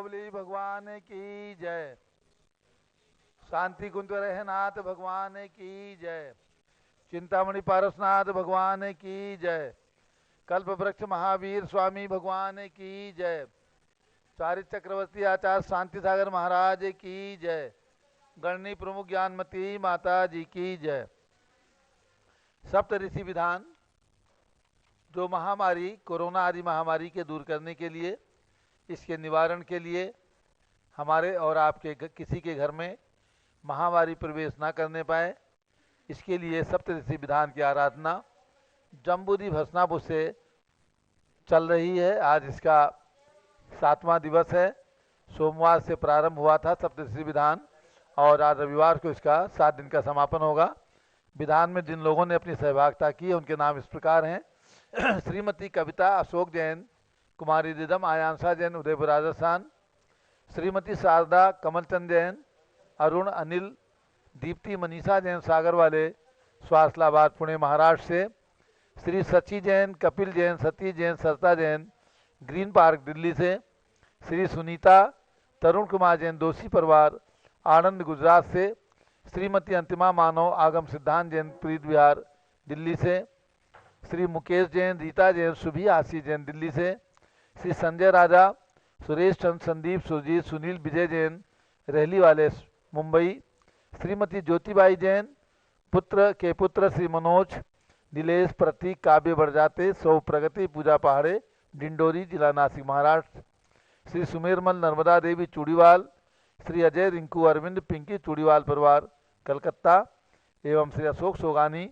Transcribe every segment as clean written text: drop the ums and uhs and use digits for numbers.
बाहुबली भगवान की जय। शांति कुंज रहनाथ भगवान की जय। चिंतामणि पारसनाथ भगवान की जय। कल्प वृक्ष महावीर स्वामी भगवान की जय। चारित्र चक्रवर्ती आचार्य शांति सागर महाराज की जय। गणनी प्रमुख ज्ञानमती माता जी की जय। सप्त ऋषि विधान जो महामारी कोरोना आदि महामारी के दूर करने के लिए, इसके निवारण के लिए, हमारे और आपके किसी के घर में महामारी प्रवेश ना करने पाए, इसके लिए सप्त ऋषि विधान की आराधना जम्बूदी भस्नापुर से चल रही है। आज इसका 7वां दिवस है। सोमवार से प्रारंभ हुआ था सप्त ऋषि विधान और आज रविवार को इसका 7 दिन का समापन होगा। विधान में जिन लोगों ने अपनी सहभागिता की है उनके नाम इस प्रकार हैं। श्रीमती कविता अशोक जैन, कुमारी रिदम आयांशा जैन उदयपुर राजस्थान, श्रीमती शारदा कमलचंद जैन, अरुण अनिल, दीप्ति मनीषा जैन सागर वाले स्वासलाबाद पुणे महाराष्ट्र से, श्री सची जैन, कपिल जैन, सती जैन, सरता जैन ग्रीन पार्क दिल्ली से, श्री सुनीता, तरुण कुमार जैन दोषी परिवार आनंद गुजरात से, श्रीमती अंतिमा मानव आगम सिद्धांत जैन प्रीत विहार दिल्ली से, श्री मुकेश जैन, रीता जैन, सुभी आशीष जैन दिल्ली से, श्री संजय राजा, सुरेश चंद्र, संदीप, सुरजीत, सुनील, विजय जैन रहली वाले मुंबई, श्रीमती ज्योतिबाई जैन, पुत्र श्री मनोज, नीलेश, प्रतीक, काव्य बरजाते, सौ प्रगति, पूजा पहाड़े डिंडोरी जिला नासिक महाराष्ट्र, श्री सुमेरमल नर्मदा देवी चूड़ीवाल, श्री अजय, रिंकू, अरविंद, पिंकी चूड़ीवाल परिवार कलकत्ता एवं श्री अशोक सोगानी,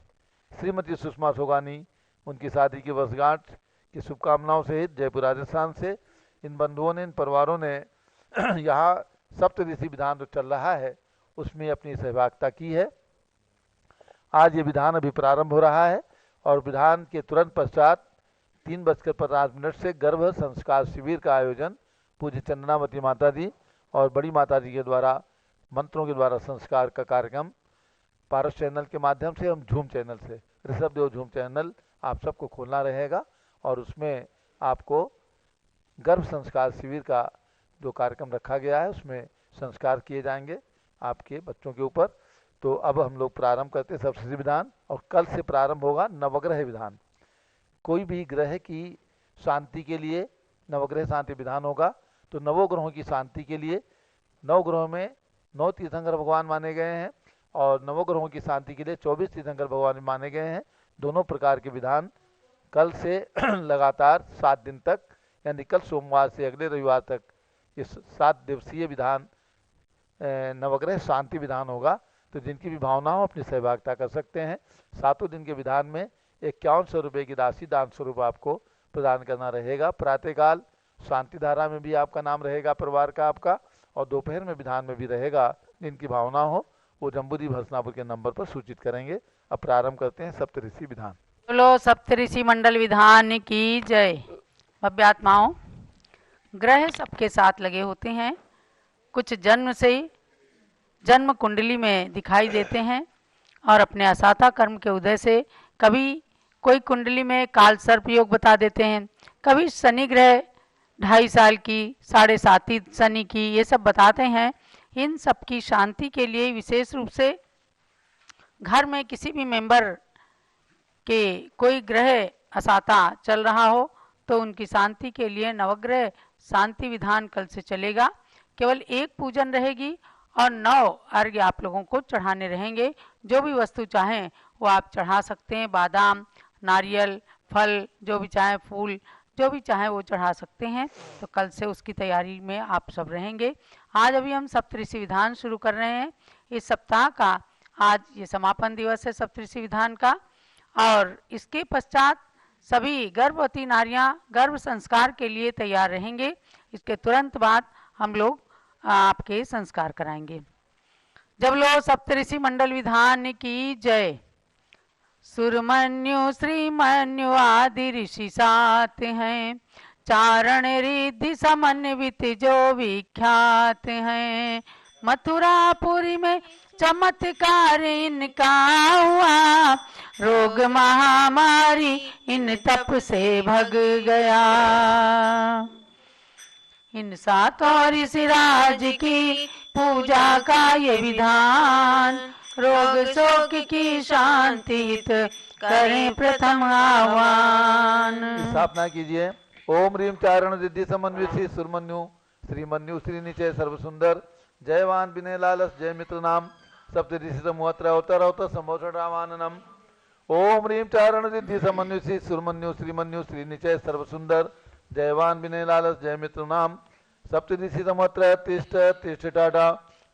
श्रीमती सुषमा सोगानी उनकी शादी की वर्षगांठ की शुभकामनाओं सहित जयपुर राजस्थान से इन बंधुओं ने, इन परिवारों ने यहाँ सप्त ऋषि विधान जो चल रहा है उसमें अपनी सहभागिता की है। आज ये विधान अभी प्रारंभ हो रहा है और विधान के तुरंत पश्चात 3:50 से गर्भ संस्कार शिविर का आयोजन पूज्य चंदनावती माता जी और बड़ी माता जी के द्वारा मंत्रों के द्वारा संस्कार का कार्यक्रम पारस चैनल के माध्यम से हम झूम चैनल से ऋषभ देव झूम चैनल आप सबको खोलना रहेगा और उसमें आपको गर्भ संस्कार शिविर का जो कार्यक्रम रखा गया है उसमें संस्कार किए जाएंगे आपके बच्चों के ऊपर। तो अब हम लोग प्रारंभ करते हैं सप्त ऋषि विधान और कल से प्रारंभ होगा नवग्रह विधान। कोई भी ग्रह की शांति के लिए नवग्रह शांति विधान होगा। तो नवोग्रहों की शांति के लिए 9 ग्रहों में 9 तीर्थंकर भगवान माने गए हैं और नवोग्रहों की शांति के लिए 24 तीर्थंकर भगवान माने गए हैं। दोनों प्रकार के विधान कल से लगातार 7 दिन तक यानी कल सोमवार से अगले रविवार तक इस 7 दिवसीय विधान नवग्रह शांति विधान होगा। तो जिनकी भी भावना हो अपनी सहभागिता कर सकते हैं। 7 दिन के विधान में 5100 रुपये की राशि दान स्वरूप आपको प्रदान करना रहेगा। प्रातःकाल शांति धारा में भी आपका नाम रहेगा परिवार का आपका और दोपहर में विधान में भी रहेगा। जिनकी भावना हो वो जम्बूदी भस्नापुर के नंबर पर सूचित करेंगे। अब प्रारंभ करते हैं सप्त ऋषि विधान। बोलो सप्त ऋषि मंडल विधान की जय। भव्य आत्माओं, ग्रह सबके साथ लगे होते हैं। कुछ जन्म से ही जन्म कुंडली में दिखाई देते हैं और अपने असाता कर्म के उदय से कभी कोई कुंडली में काल सर्प योग बता देते हैं, कभी शनि ग्रह 2.5 साल की 7.5 शनि की, ये सब बताते हैं। इन सब की शांति के लिए विशेष रूप से घर में किसी भी मेंबर के कोई ग्रह असाता चल रहा हो तो उनकी शांति के लिए नवग्रह शांति विधान कल से चलेगा। केवल एक पूजन रहेगी और 9 अर्घ्य आप लोगों को चढ़ाने रहेंगे। जो भी वस्तु चाहें वो आप चढ़ा सकते हैं। बादाम, नारियल, फल, जो भी चाहें, फूल, जो भी चाहें वो चढ़ा सकते हैं। तो कल से उसकी तैयारी में आप सब रहेंगे। आज अभी हम सप्तऋषि विधान शुरू कर रहे हैं। इस सप्ताह का आज ये समापन दिवस है सप्तऋषि विधान का और इसके पश्चात सभी गर्भवती नारियां गर्भ संस्कार के लिए तैयार रहेंगे। इसके तुरंत बाद हम लोग आपके संस्कार कराएंगे। जब लो सप्तऋषि मंडल विधान की जय। सुरमन्यु श्रीमन्यु आदि ऋषि साथ हैं, चारण रिद्धि समन्वित जो विख्यात हैं। मथुरापुरी में चमत्कार इनका हुआ, रोग महामारी इन तप से भग गया। इन सातों ऋषिराज की पूजा का ये विधान, रोग शोक की शांति हित करें प्रथम आह्वान। स्थापना कीजिए। ओम ह्रीम चारण रिद्धि समन्वित श्री सुरमन्यु श्रीमन्यु श्री निचय सर्व सुंदर जयवान विनय लालस जय मित्र नाम सप्तऋषि समूहत्र अवतर अवतर संभोषण रामाननम। ओम ह्रीम चारण रिद्धि समन्वित श्री सुरमन्यु श्रीमन्यु श्री निचय सर्व सुंदर जयवान विनय लालस जय मित्र नाम सप्तऋषि समूहत्र तिष्ठ तिष्ठ टाटा।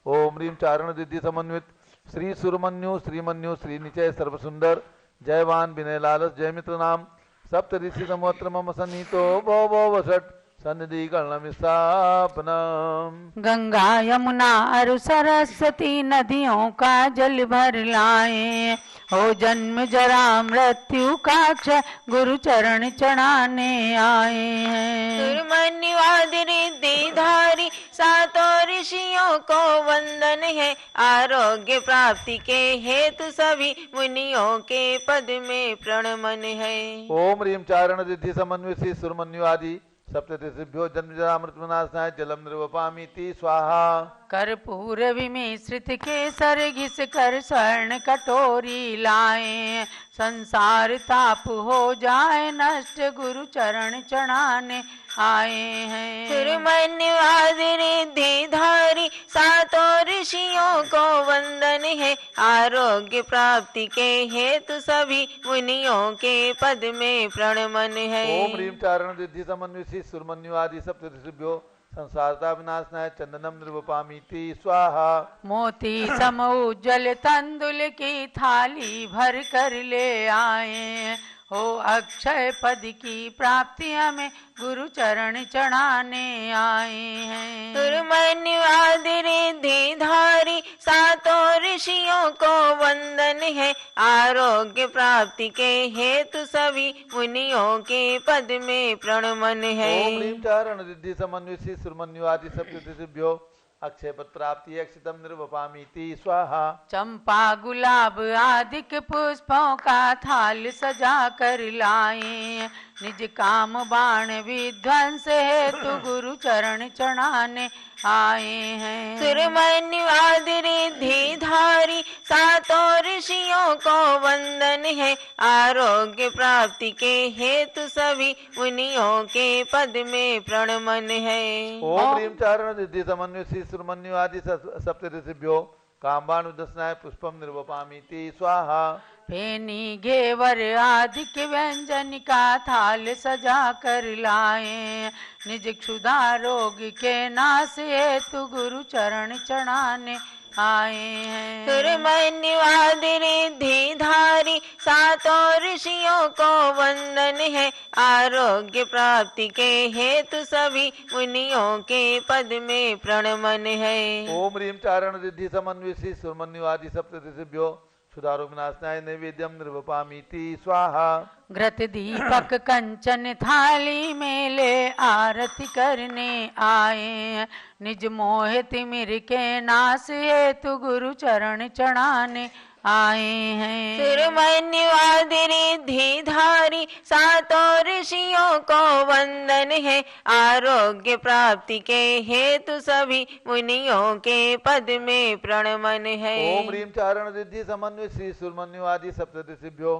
ओम ह्रीम चारण रिद्धि समन्वित श्री सुरमन्यु श्रीमन्यु श्री निचय सर्व सुंदर जयवान विनय लालस जय मित्र नाम सप्तऋषि समूहत्र मम सन्निहितो भव भव वसट सन्निधि गणम स्थापनम। गंगा यमुना और सरस्वती नदियों का जल भर लाए, हो जन्म जरा मृत्यु का क्षय गुरु चरण चढ़ाने आए हैं। सुरमन्यु आदि रिद्धिधारी सातों ऋषियों को वंदन है, आरोग्य प्राप्ति के हेतु सभी मुनियों के पद में प्रणमन है। ओम ह्रीम चारण रिद्धि समन्वित श्री सुरमन्यु आदि सप्तऋषिभ्यो जन्म जरा मृत्यु विनाशाय जलम निर्वपामीति स्वाहा। कर्पूर विमिश्रित केसर घिस कर स्वर्ण कटोरी लाए, संसार ताप हो जाए नष्ट गुरु चरण चढ़ाने आए हैं। सुरमन्यु आदि रिद्धिधारी सातों ऋषियों को वंदन है, आरोग्य प्राप्ति के हेतु सभी मुनियों के पद में प्रणमन है। ओम ह्रीम चारण रिद्धि समन्वित श्री सुरमन्यु आदि सप्तऋषिभ्यो संसारता विनाशनाय चंदनम निर्वपामीति स्वाहा। मोती सम उज्जवल तंदुल की थाली भर कर ले आए, हो अक्षय पद की प्राप्ति हमें गुरु चरण चढ़ाने आए हैं। सुरमन्यु आदि रिद्धिधारी सातों ऋषियों को वंदन है, आरोग्य प्राप्ति के हेतु सभी मुनियों के पद में प्रणमन है। ओम ह्रीम चारण रिद्धि समन्वित श्री सुरमन्यु आदि सप्तऋषिभ्यो अक्षय पद प्राप्ति अक्षितम निर्वपामीति स्वाहा। चंपा गुलाब आदि के पुष्पों का थाल सजा कर लाए, निज काम बाण विध्वंस हेतु गुरु चरण चढ़ाने आए हैं। सुरमन्यु आदि रिद्धिधारी सातों ऋषियों को वंदन है, आरोग्य प्राप्ति के हेतु सभी मुनियों के पद में प्रणमन है। ओम ह्रीम चारण रिद्धि समन्वित श्री सुरमन्यु आदि सप्तऋषिभ्यो काम्बाणु दशनाय पुष्पम निर्वपामीति स्वाहा। फेनी घेवर आदि के व्यंजन का थाल सजा कर लाए, निज क्षुधा रोग के नाश हेतु गुरु चरण चढ़ाने आए हैं। सुरमन्यु आदि रिद्धिधारी सातों ऋषियों को वंदन है, आरोग्य प्राप्ति के हेतु सभी मुनियों के पद में प्रणमन है। ओम ह्रीम चारण रिद्धि समन्वित श्री सुरमन्यु आदि सप्तऋषिभ्यो सुधारो विनाशनाय नैवेद्यम निर्वपामीति स्वाहा। घृत दीपक कंचन थाली में ले आरती करने आए, निज मोह तिमिर के नाश हेतु गुरु चरण चढ़ाने आए हैं। सुरमन्यु आदि रिद्धिधारी सातों ऋषियों को वंदन है, आरोग्य प्राप्ति के हेतु सभी मुनियों के पद में प्रणमन है। ओम ह्रीम चारण रिद्धि समन्वित श्री सुरमन्यु आदि सप्तऋषिभ्यो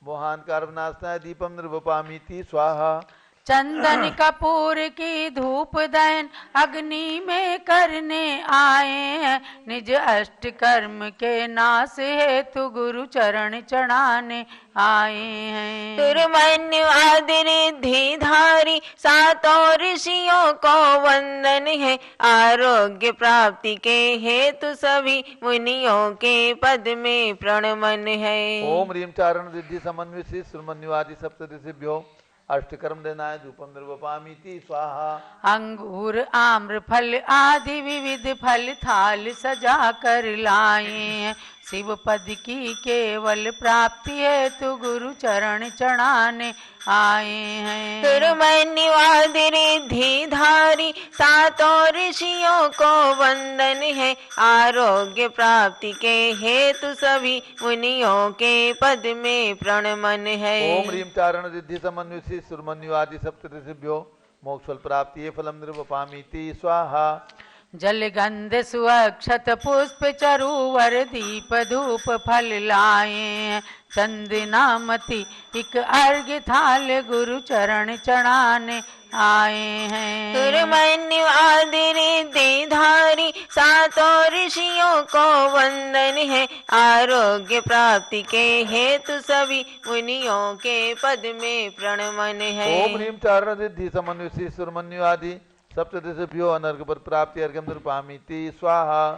मोहान कारवनाशनाय दीपम निर्वपामीति स्वाहा। चंदन कपूर की धूप दहन अग्नि में करने आए, निज अष्ट कर्म के नाश हेतु गुरु चरण चढ़ाने आए हैं। सुरमन्यु आदि रिद्धिधारी सातों ऋषियों को वंदन है, आरोग्य प्राप्ति के हेतु सभी मुनियों के पद में प्रणमन है। ओम ह्रीम चारण रिद्धि समन्वित श्री सुरमन्यु आदि सप्तऋषिभ्यो अष्टकर्म देनाय धूपम निर्वपामीति स्वाहा। अंगूर आम्र फल आदि विविध फल थाल सजा कर लाए, शिव पद की केवल प्राप्ति हेतु गुरु चरण चढ़ाने आए हैं। सुरमन्यु आदि रिद्धिधारी सातों ऋषियों को वंदन है, आरोग्य प्राप्ति के हेतु सभी मुनियों के पद में प्रणमन है। ओम ह्रीम चारण रिद्धि समन्वित श्री सुरमन्यु आदि सप्तऋषिभ्यो मोक्ष फल प्राप्ति फलम निर्वपामीति स्वाहा। जल गंध सुअक्षत पुष्प चरूवर दीप धूप फल लाए, चंदनामति एक अर्घ्य थाल गुरु चरण चढ़ाने आए हैं। सुरमन्यु आदि रिद्धि धारी सातों ऋषियों को वंदन है, आरोग्य प्राप्ति के हेतु सभी मुनियों के पद में प्रणमन है। ओम ह्रीं चारण रिद्धि समन्वय श्री सुरमन्यु आदि सप्तदशभ्यो अनर्घ पर प्राप्ति अर्घ्यम निरूपामीति स्वाहा।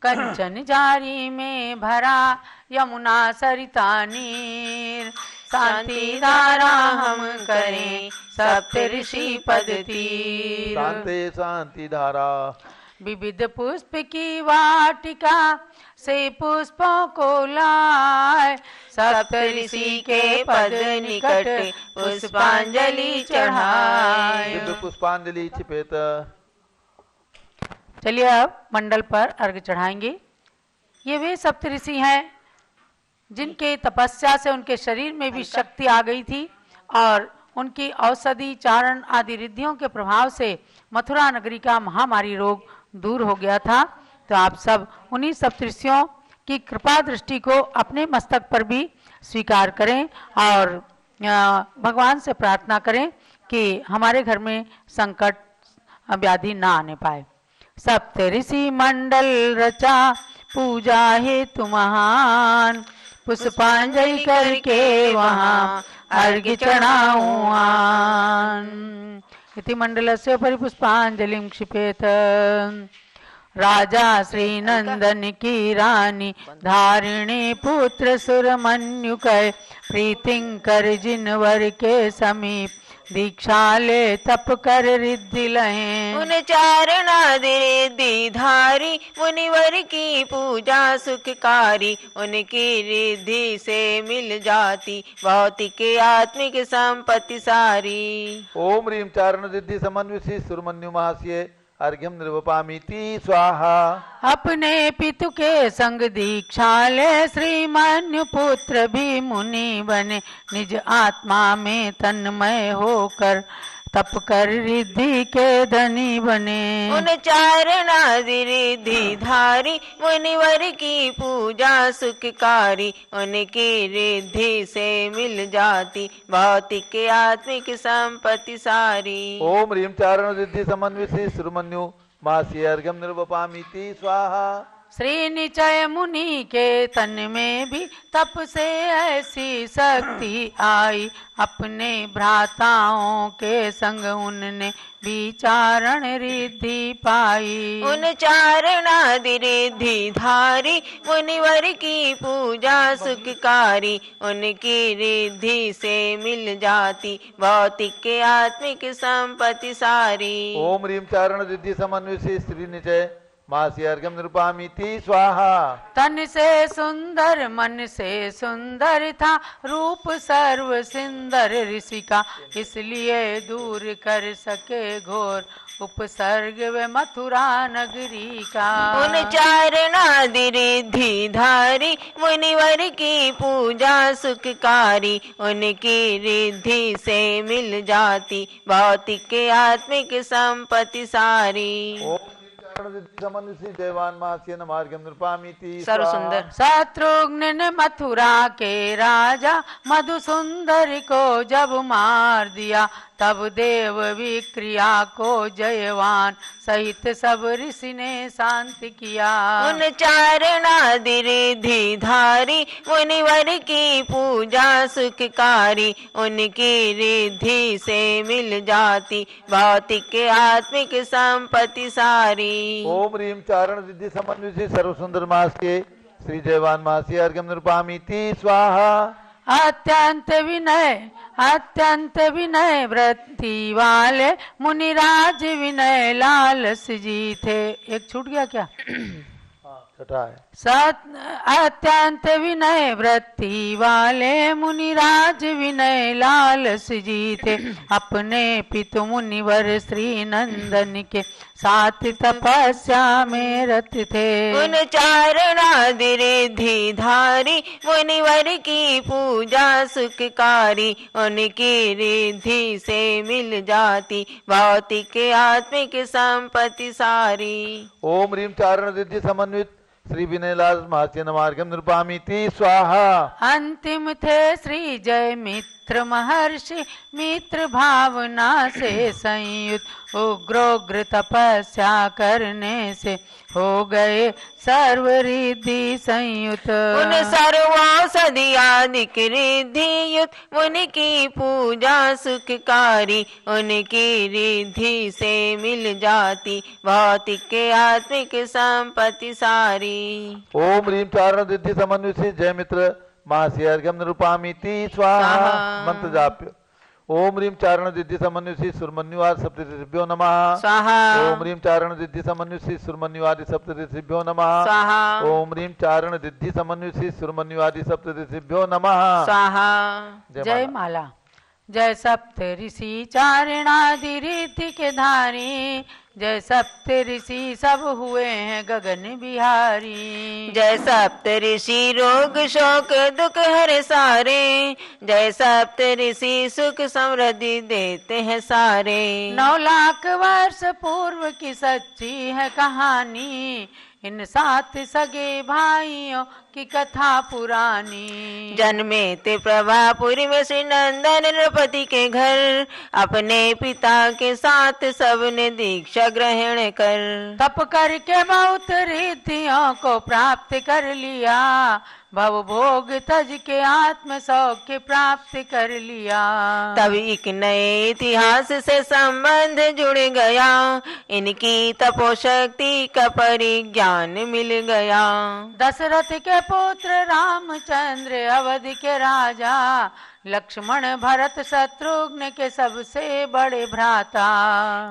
कंचन जारी में भरा यमुना सरिता नीर, शांति धारा हम करें सप्त ऋषि पद तीर। शांति शांति धारा विविध पुष्प की वाटिका से पुष्पों को लाए, सप्त ऋषि के पद निकट पुष्पांजलि चढ़ाए। दिव्य पुष्पांजलि छिपेत। चलिए अब मंडल पर अर्घ चढ़ाएंगे। ये वे सप्त ऋषि हैं जिनके तपस्या से उनके शरीर में भी शक्ति आ गई थी और उनकी औषधि चारण आदि रिद्धियों के प्रभाव से मथुरा नगरी का महामारी रोग दूर हो गया था। तो आप सब उन्हीं सप्तऋषियों की कृपा दृष्टि को अपने मस्तक पर भी स्वीकार करें और भगवान से प्रार्थना करें कि हमारे घर में संकट व्याधि ना आने पाए। सप्त ऋषि मंडल रचा पूजा हेतु महान, पुष्पांजलि करके वहाँ अर्घ्य चढ़ाऊं। इति मंडलस्य परिपुष्पांजलिं क्षिपेत। राजा श्री नंदन की रानी धारिणी पुत्र सुरमन्यु कै, प्रीतिंकर जिनवर के समीप दीक्षा ले तप कर रिद्धि लहें। उन चारणादि रिद्धि धारी मुनिवर की पूजा सुखकारी, उनकी रिद्धि से मिल जाती भौतिक आत्मिक संपत्ति सारी। ओम ह्रीं चारण रिद्धि समन्वय श्री सुरमन्यु महाशय अर्घ्यम निर्वपामीति स्वाहा। अपने पितु के संग दीक्षा ले श्रीमन्यु पुत्र भी मुनि बने, निज आत्मा में तन्मय होकर तप कर रिद्धि के धनी बने। उन चारणादि रिद्धि धारी मुनिवर की पूजा सुखकारी, उनकी रिद्धि से मिल जाती भौतिक आत्मिक संपत्ति सारी। ओम ह्रीं चारण रिद्धि समन्वय श्री सुरमन्यु महाशय अर्घ्यम निर्वपामीति स्वाहा। श्री निचय मुनि के तन में भी तप से ऐसी शक्ति आई, अपने भ्राताओं के संग उनने विचारण रिद्धि पाई। उन चारणादि रिद्धि धारी मुनिवर की पूजा सुखकारी, उनकी रिद्धि से मिल जाती भौतिक आत्मिक संपत्ति सारी। ओम ह्रीं चारण रिद्धि समन्वय श्री श्री निचय मासी अर्घ्यम निरूपामीति स्वाहा। तन से सुंदर मन से सुंदर था रूप सर्व सुंदर ऋषि का, इसलिए दूर कर सके घोर उपसर्ग व मथुरा नगरी का। उन चारणादि रिद्धि धारी मुनिवर की पूजा सुखकारी, उनकी रिद्धि से मिल जाती भौतिक आत्मिक संपत्ति सारी। जयवान महाशय मार्गम निरूपामीति सर्व सुंदर। शत्रुघ्न ने मथुरा के राजा मधुसुंदर को जब मार दिया, तब देव विक्रिया को जयवान सहित सब ऋषि ने शांति किया। उन चारणादि रिद्धि धारी मुनिवर की पूजा सुखकारी, उनकी रिद्धि से मिल जाती भौतिक आत्मिक संपत्ति सारी। ओम ह्रीं चारण रिद्धि समन्वय सर्व सुंदर मास के श्री जयवान महाशय अर्घ्यम निरूपामीति स्वाहा। अत्यंत विनय वृत्ति वाले मुनिराज विनय लालस जी थे। एक छूट गया क्या? छठा है। सत अत्यंत विनय वृत्ति वाले मुनिराज विनय लालस जीते, अपने पितु मुनिवर श्री नंदन के साथ तपस्या में रत थे। उन चारणादि रिद्धि धारी मुनिवर की पूजा सुखकारी, उनकी रिद्धि से मिल जाती भौतिक आत्मिक संपत्ति सारी। ओम ह्रीम चारण रिद्धि समन्वित श्री विनयलाल महर्षि मार्गम निरूपामीति स्वाहा। अंतिम थे श्री जय मित्र महर्षि, मित्र भावना से संयुक्त उग्रोग्र तपस्या करने से हो गए सर्व रिद्धि संयुत। उन सर्वौषधियादिक रिद्धि युत मुनि की पूजा सुखकारी, उनकी रिद्धि से मिल जाती भौतिक आत्मिक संपत्ति सारी। ओम ह्रीम चारण रिद्धि समन्वित श्री जय मित्र महर्षि अर्घ्यम निरूपामीति स्वाहा। मंत्र जाप्य। ओम ह्रीम चारण रिद्धि समन्वित श्री सुरमन्युवाद सप्तऋषिभ्यो नमः स्वाहा। ओम ह्रीम चारण रिद्धि समन्वित श्री सुरमन्युवादि सप्तऋषिभ्यो नमः स्वाहा। ओम ह्रीम चारण रिद्धि समन्वित श्री सुरमन्युवादि सप्तऋषिभ्यो नमः स्वाहा। जय माला। जय सप्त ऋषि चारणादि रिद्धि के धारी, जय सप्त ऋषि सब हुए हैं गगन बिहारी। जय सप्त ऋषि रोग शोक दुख हर सारे, जय सप्त ऋषि सुख समृद्धि देते हैं सारे। 9 लाख वर्ष पूर्व की सच्ची है कहानी, इन 7 सगे भाइयों की कथा पुरानी। जन्मे ते प्रभापुरी में श्री नंदन नृपति के घर, अपने पिता के साथ सबने दीक्षा ग्रहण कर। तप करके बहुत रिद्धियों को प्राप्त कर लिया, भव भोग तज के आत्म सौख्य प्राप्त कर लिया। तब एक नए इतिहास से संबंध जुड़ गया, इनकी तपोशक्ति का परिज्ञान मिल गया। दशरथ के पुत्र रामचंद्र अवध के राजा, लक्ष्मण भरत शत्रुघ्न के सबसे बड़े भ्राता।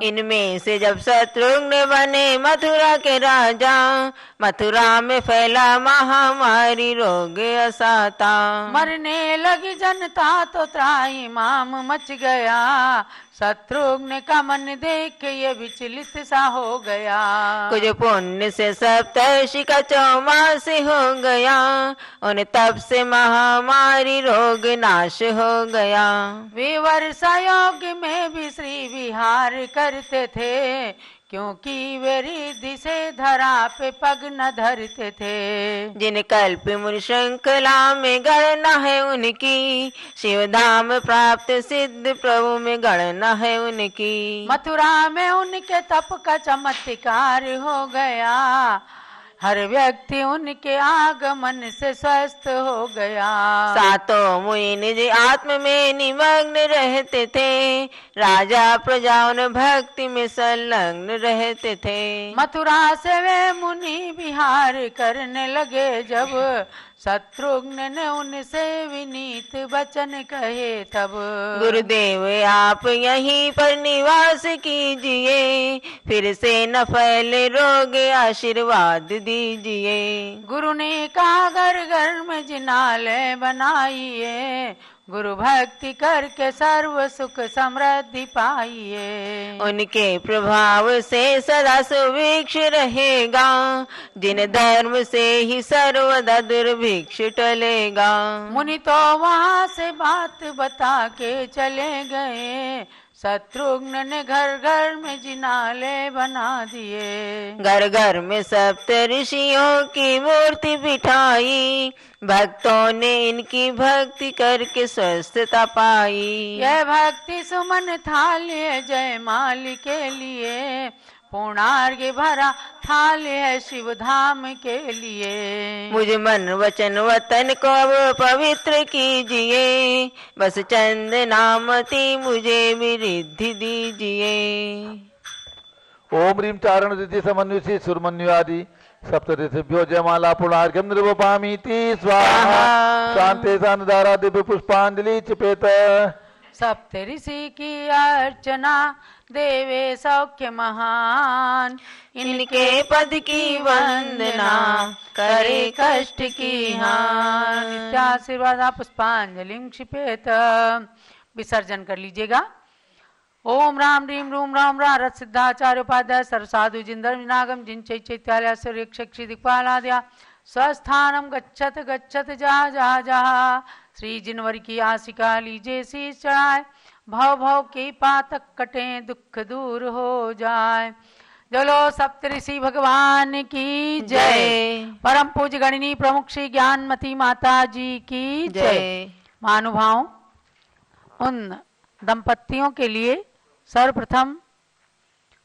इनमें से जब शत्रुघ्न बने मथुरा के राजा, मथुरा में फैला महामारी रोग असाता। मरने लगी जनता तो त्राहिमाम मच गया, शत्रुघ्न का मन देख ये विचलित सा हो गया। कुछ पुण्य से सप्तर्षि का चौमास हो गया, उन तब से महामारी रोग नाश हो गया। वे वर्षा योग में भी श्री विहार करते थे, क्योंकि वे रिद्धि से धरा पे पग न धरते थे। जिन कल्प मुनि श्रृंखला में गणना है उनकी, शिव धाम प्राप्त सिद्ध प्रभु में गणना है उनकी। मथुरा में उनके तप का चमत्कार हो गया, हर व्यक्ति उनके आगमन से स्वस्थ हो गया। सातों मुनि निज आत्म में निमग्न रहते थे, राजा प्रजा उन भक्ति में संलग्न रहते थे। मथुरा से वे मुनि विहार करने लगे, जब शत्रुघ्न ने उनसे विनीत वचन कहे तब। गुरुदेव आप यहीं पर निवास कीजिए, फिर से न फैले रोग आशीर्वाद दीजिए। गुरु ने कहा घर घर में जिनालय बनाइए, गुरु भक्ति करके सर्व सुख समृद्धि पाइए। उनके प्रभाव से सदा सुभिक्ष रहेगा, जिन धर्म से ही सर्वदा दुर्भिक्ष टलेगा। मुनि तो वहाँ से बात बता के चले गए, शत्रुघ्न ने घर घर में जिनाले बना दिए। घर घर में सप्त ऋषियों की मूर्ति बिठाई, भक्तों ने इनकी भक्ति करके स्वस्थता पाई। यह भक्ति सुमन थाल है जय माल के लिए, पूर्णार्घ्य भरा थाल है शिव धाम के लिए। मुझ मन वचन वतन को अब पवित्र कीजिए, बस चंद नामती मुझे भी रिद्धि दीजिए। ओम ह्रीम चारण रिद्धि समन्वित सुरमन्युआदि सप्तऋषिभ्यो जयमाला पुणार्घ्यम निर्वपामीति स्वाहा। शांते सानधारा दिव्य पुष्पांजलि चिपेत। सप्त ऋषि की अर्चना देवे सौख्य महान। इनके पद की वंदना करे कष्ट की हान। नित्याशीर्वाद पुष्पांजलि क्षिपेत। विसर्जन कर लीजिएगा। ओम राम ह्रीम रूम राम रथ सिद्धाचार्य उपाध्याय सरसाधु जिंदर विनागम जिन चैत्यालय सूर्यक्षी दिक्पालाद्या स्वस्थानम गच्छत गच्छत जहा जहा जहा। श्री जिनवर की आशिका लीजे शीश चढ़ाए, भव भव के पातक कटे दुख दूर हो जाए। चलो सप्तऋषि भगवान की जय। परम पूज्य गणिनी प्रमुख श्री ज्ञानमती माता जी की जय। महानुभावों, उन दंपतियों के लिए सर्वप्रथम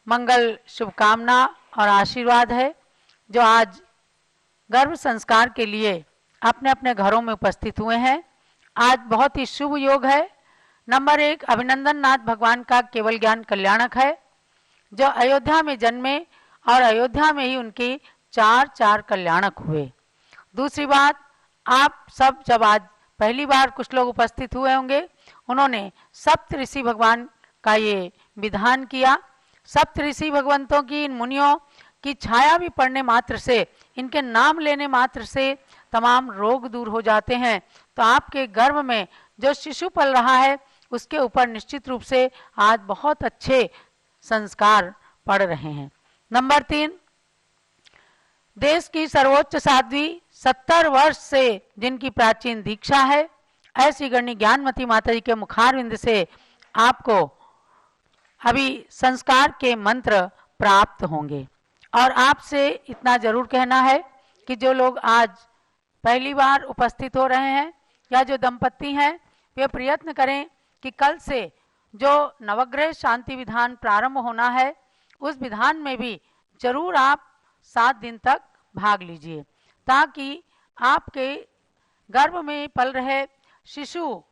मंगल शुभकामना और आशीर्वाद है जो आज गर्भ संस्कार के लिए अपने अपने घरों में उपस्थित हुए हैं। आज बहुत ही शुभ योग है। नंबर 1, अभिनंदन नाथ भगवान का केवल ज्ञान कल्याणक है, जो अयोध्या में जन्मे और अयोध्या में ही उनके 4 कल्याणक हुए। दूसरी बात, आप सब जब आज पहली बार कुछ लोग उपस्थित हुए होंगे, उन्होंने सप्त ऋषि भगवान का ये विधान किया। सप्त ऋषि भगवंतों की, इन मुनियों की छाया भी पड़ने मात्र से, इनके नाम लेने मात्र से तमाम रोग दूर हो जाते हैं। तो आपके गर्भ में जो शिशु पल रहा है, उसके ऊपर निश्चित रूप से आज बहुत अच्छे संस्कार पड़ रहे हैं। नंबर 3, देश की सर्वोच्च साध्वी 70 वर्ष से जिनकी प्राचीन दीक्षा है, ऐसी गणनी ज्ञानमती माता जी के मुखारविंद से आपको अभी संस्कार के मंत्र प्राप्त होंगे। और आपसे इतना जरूर कहना है कि जो लोग आज पहली बार उपस्थित हो रहे हैं या जो दंपति हैं, वे प्रयत्न करें कि कल से जो नवग्रह शांति विधान प्रारंभ होना है, उस विधान में भी जरूर आप 7 दिन तक भाग लीजिए, ताकि आपके गर्भ में पल रहे शिशु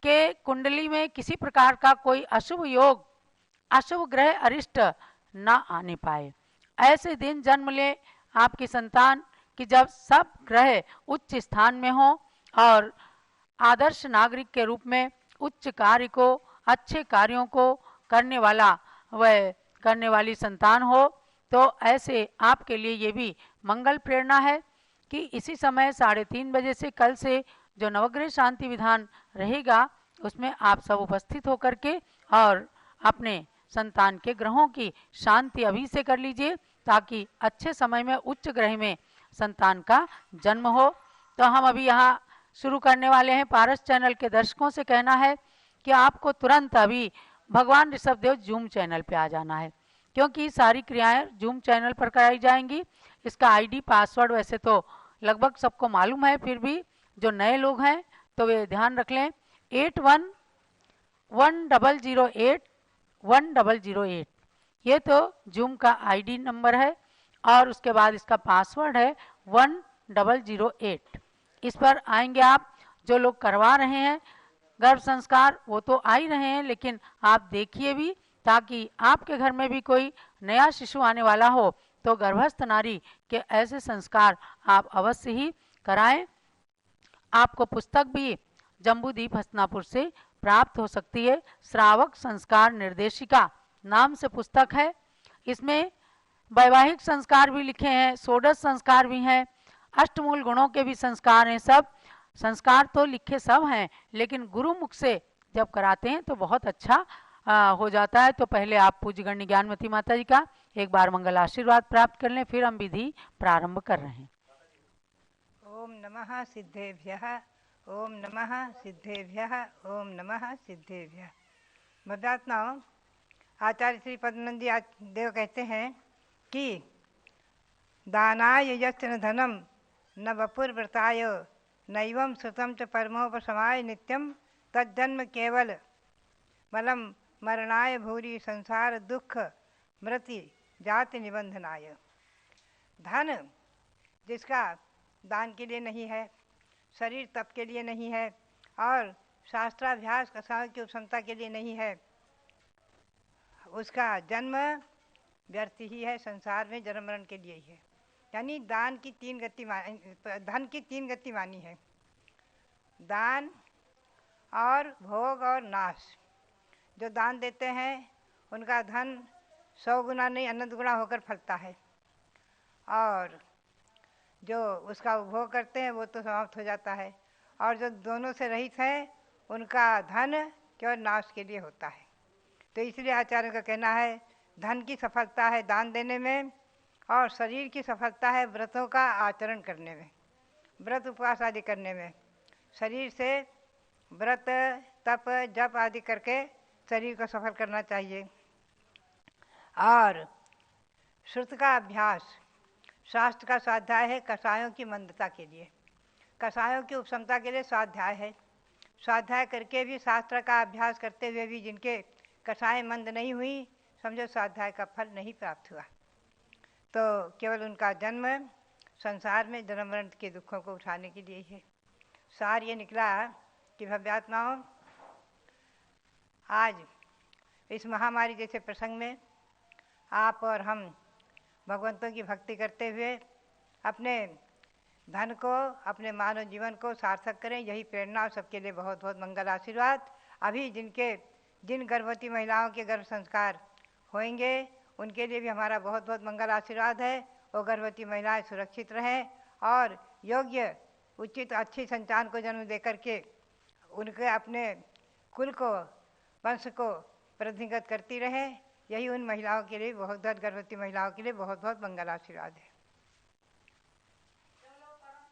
के कुंडली में किसी प्रकार का कोई अशुभ योग, अशुभ ग्रह अरिष्ट न आने पाए। ऐसे दिन जन्म ले आपकी संतान कि जब सब ग्रह उच्च स्थान में हो और आदर्श नागरिक के रूप में उच्च कार्य को, अच्छे कार्यों को करने वाली संतान हो। तो ऐसे आपके लिए ये भी मंगल प्रेरणा है कि इसी समय 3:30 बजे से कल से जो नवग्रह शांति विधान रहेगा, उसमें आप सब उपस्थित होकर के और अपने संतान के ग्रहों की शांति अभी से कर लीजिए, ताकि अच्छे समय में उच्च ग्रह में संतान का जन्म हो। तो हम अभी यहाँ शुरू करने वाले हैं। पारस चैनल के दर्शकों से कहना है कि आपको तुरंत अभी भगवान ऋषभदेव जूम चैनल पे आ जाना है, क्योंकि सारी क्रियाएं जूम चैनल पर कराई जाएंगी। इसका आईडी पासवर्ड वैसे तो लगभग सबको मालूम है, फिर भी जो नए लोग हैं तो वे ध्यान रख लें। 8110081008 ये तो जूम का आईडी नंबर है, और उसके बाद इसका पासवर्ड है 1008। इस पर आएंगे आप। जो लोग करवा रहे हैं गर्भ संस्कार, वो तो आ ही रहे हैं, लेकिन आप देखिए भी, ताकि आपके घर में भी कोई नया शिशु आने वाला हो तो गर्भस्थ नारी के ऐसे संस्कार आप अवश्य ही कराएं। आपको पुस्तक भी जम्बूदीप हस्तिनापुर से प्राप्त हो सकती है। श्रावक संस्कार निर्देशिका नाम से पुस्तक है। इसमें वैवाहिक संस्कार भी लिखे हैं, षोडश संस्कार भी हैं, अष्टमूल गुणों के भी संस्कार हैं। सब संस्कार तो लिखे सब हैं, लेकिन गुरुमुख से जब कराते हैं तो बहुत अच्छा हो जाता है। तो पहले आप पूज्य गण्य ज्ञानमती माता जी का एक बार मंगल आशीर्वाद प्राप्त कर लें, फिर हम विधि प्रारंभ कर रहे हैं। ओम नमः सिद्धेभ्यः, ओम नमः सिद्धेभ्यः, ओम नमः सिद्धेभ्यः। मध्यात्माओं, आचार्य श्री पद्मनंद जी देव कहते हैं कि दानाय यस्य न धनम न वपुर्व्रताय नैवं श्रुतं च परमोपशमाय नित्यं तज्जन्म केवल मलम मरणाय भूरि संसार दुख मृति जाति निबंधनाय। धन जिसका दान के लिए नहीं है, शरीर तप के लिए नहीं है, और शास्त्राभ्यास कसाओं की उपक्षमता के लिए नहीं है, उसका जन्म व्यर्थ ही है, संसार में जन्म मरण के लिए ही है। यानी दान की 3 गति, धन की 3 गति मानी है। दान और भोग और नाश। जो दान देते हैं उनका धन 100 गुना नहीं अनंत गुना होकर फलता है, और जो उसका उपभोग करते हैं वो तो समाप्त हो जाता है, और जो दोनों से रहित हैं उनका धन केवल नाश के लिए होता है। तो इसलिए आचार्य का कहना है धन की सफलता है दान देने में, और शरीर की सफलता है व्रतों का आचरण करने में, व्रत उपवास आदि करने में। शरीर से व्रत तप जप आदि करके शरीर को सफल करना चाहिए। और श्रुत का अभ्यास, शास्त्र का स्वाध्याय है कषायों की मंदता के लिए, कषायों की उपशमता के लिए स्वाध्याय है। स्वाध्याय करके भी शास्त्र का अभ्यास करते हुए भी जिनके कषाय मंद नहीं हुई, समझो स्वाध्याय का फल नहीं प्राप्त हुआ। तो केवल उनका जन्म संसार में जन्म मरण के दुखों को उठाने के लिए है। सार ये निकला कि भव्यात्माओं, आज इस महामारी जैसे प्रसंग में आप और हम भगवंतों की भक्ति करते हुए अपने धन को, अपने मानव जीवन को सार्थक करें, यही प्रेरणा। सबके लिए बहुत बहुत मंगल आशीर्वाद। अभी जिन गर्भवती महिलाओं के गर्भ संस्कार होंगे उनके लिए भी हमारा बहुत बहुत मंगल आशीर्वाद है। वो गर्भवती महिलाएं सुरक्षित रहें और योग्य उचित अच्छी संतान को जन्म दे करके उनके अपने कुल को, वंश को वृद्धिगत करती रहें। यही उन महिलाओं के लिए, बहुत बहुत गर्भवती महिलाओं के लिए बहुत बहुत मंगल आशीर्वाद है।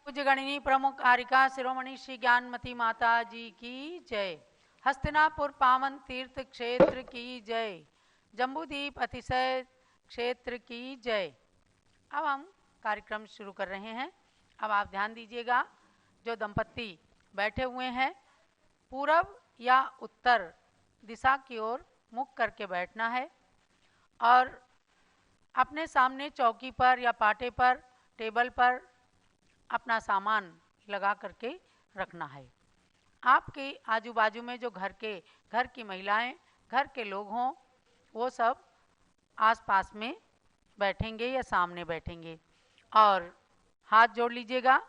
पूज्य गणिनी प्रमुख आरिका शिरोमणि श्री ज्ञानमती माता जी की जय। हस्तिनापुर पावन तीर्थ क्षेत्र की जय। जम्बूद्वीप अतिशय क्षेत्र की जय। अब हम कार्यक्रम शुरू कर रहे हैं। अब आप ध्यान दीजिएगा, जो दंपत्ति बैठे हुए हैं पूरब या उत्तर दिशा की ओर मुख करके बैठना है, और अपने सामने चौकी पर या पाटे पर, टेबल पर अपना सामान लगा करके रखना है। आपके आजू बाजू में जो घर की महिलाएं, घर के लोग हों, वो सब आसपास में बैठेंगे या सामने बैठेंगे। और हाथ जोड़ लीजिएगा।